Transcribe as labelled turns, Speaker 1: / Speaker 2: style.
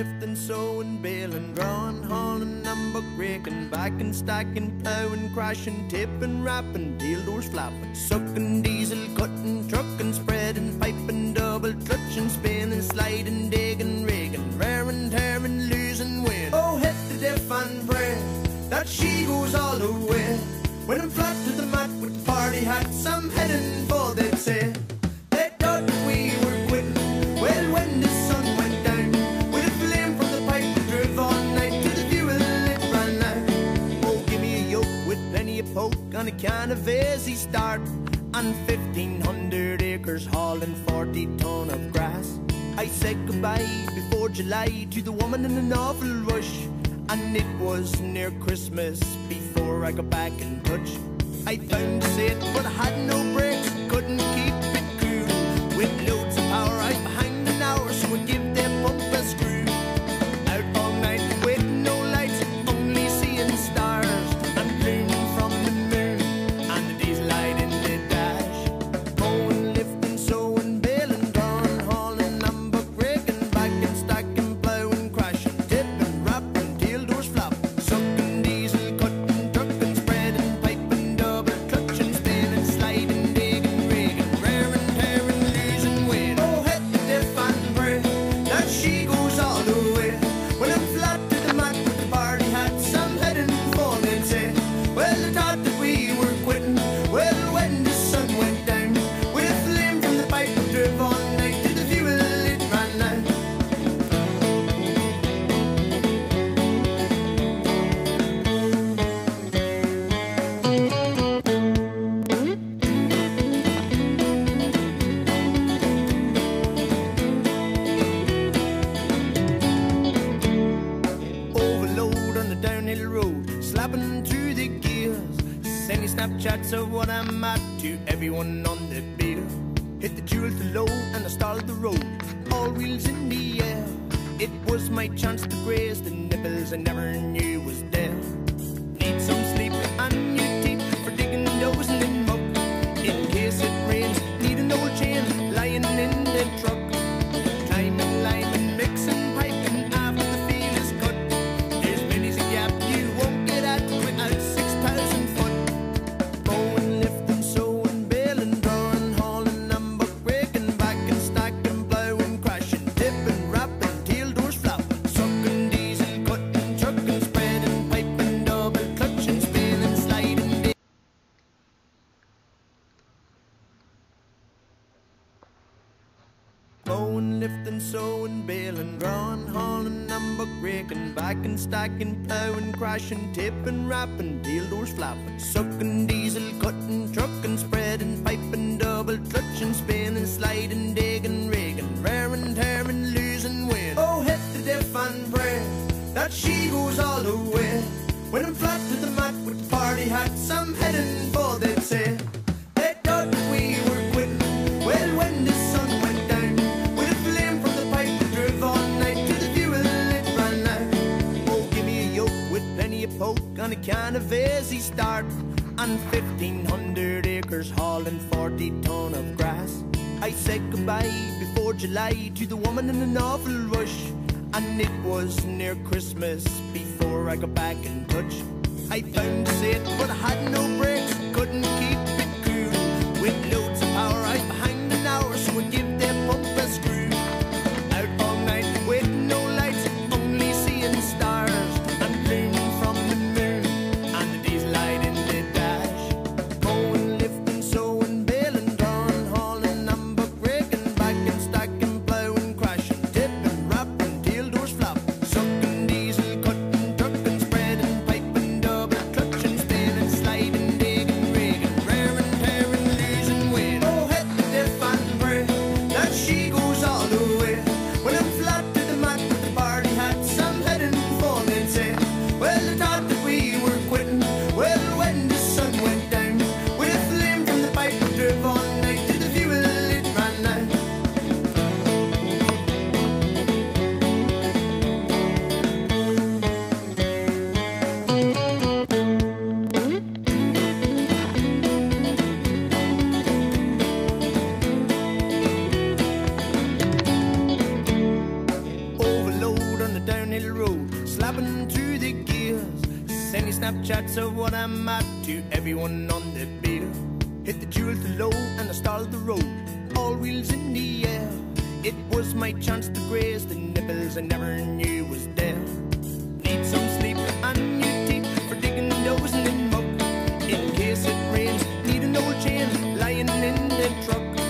Speaker 1: lifting, sewing, baling, drawing, hauling, number breaking, backing, stacking, plowing, crashing, tipping, wrapping, tail doors flapping, sucking, diesel, cutting, trucking, spreading, piping, double clutching, spinning, sliding, digging, rigging, raring, tearing, losing wind. Oh, hit the diff and pray that she goes all the way. When I'm flat to the mat with the party hats, I'm heading for, they'd say. They thought that we were quitting. Well, when the sun went down, with a flame from the pipe that drove all night to the fuel it ran out. Oh, give me a yoke with plenty of poke and a can of easy start, and 1,500 acres hauling 40 ton of grass. I said goodbye before July to the woman in an awful rush, and it was near Christmas before I got back in touch. I found a set, but I had no brakes, couldn't keep it cool. With loads of power, I was behind an hour, so I give them pump a screw. Out all night, with no lights, only seeing stars, and gloom from the moon, and the diesel light in the dash. Mowing, lifting, sewing, baling, drawing, hauling, number breaking, backing, stacking, plowing, crashing, tipping, wrapping, tail doors flapping, sucking, diesel, cutting, trucking, spreading, piping, double clutching, spinning, sliding, digging, rigging, raring, tearing, losing wind. Oh, hit the diff and pray that she goes all the way. When I'm flat to the mat with the party hats, I'm heading for, they'd say. Well, they thought that we were quitting. Well, when the sun went down, with a flame from the pipe that drove all night to the fuel it ran out. Overload on the downhill road, slapping through the gears, sending Snapchats of what I'm at to everyone on the beer. Hit the jewel to low and I started the road, all wheels in the air. It was my chance to graze the nipples I never knew was there. Need some sleep and new teeth for digging, dozing in muck. In case it rains, need an old chain lying in the truck. Climbing, liming, mixing, piping after the field is cut. There's many's a gap you won't get at without 6,000 foot. Mowing, lifting, sewing, baling, drawing, hauling, number breaking, backing, stacking, plowing, crashing, tipping, wrapping, tail doors flapping, sucking, diesel, cutting, trucking, spreading, piping, double clutching, spinning, sliding. Mowing, lifting, sewing, baling, drawing, hauling, number breaking, backing, stacking, plowing, crashing, tipping, wrapping, tail doors flapping, sucking, diesel, cutting, trucking, spreading, piping, double clutching, spinning, sliding, digging, rigging, raring, tearing, losing wind. Oh, hit the diff and pray that she goes all the way. When I'm flat to the mat with the party hats, I'm heading for, they'd say. They thought that we were quitting. Well, when the sun went down, with a flame from the pipe that drove all night to the fuel it ran out. Oh, give me a yoke with plenty of poke and a can of easy start, and 1,500 acres hauling 40 ton of grass. I said goodbye before July to the woman in an awful rush, and it was near Christmas before I got back in touch. I found a set, but I had no brakes, couldn't keep it cool. With loads of power, I was behind an hour, so I give them pump a screw. Out all night with no lights, only seeing stars, and gloom from the moon, and the diesel light in the dash. Mowing, lifting, sewing, baling, drawing, hauling, number breaking, backing, stacking, plowing, crashing, tipping, wrapping, tail doors flapping, sucking, diesel, cutting, trucking, spreading, piping, double clutching, spinning, sliding, digging, rigging, chats of what I'm at to everyone on the bill. Hit the jewel too low and I started the road, all wheels in the air. It was my chance to graze the nipples I never knew was there. Need some sleep and new teeth for digging those in the muck. In case it rains, need an old chain lying in the truck.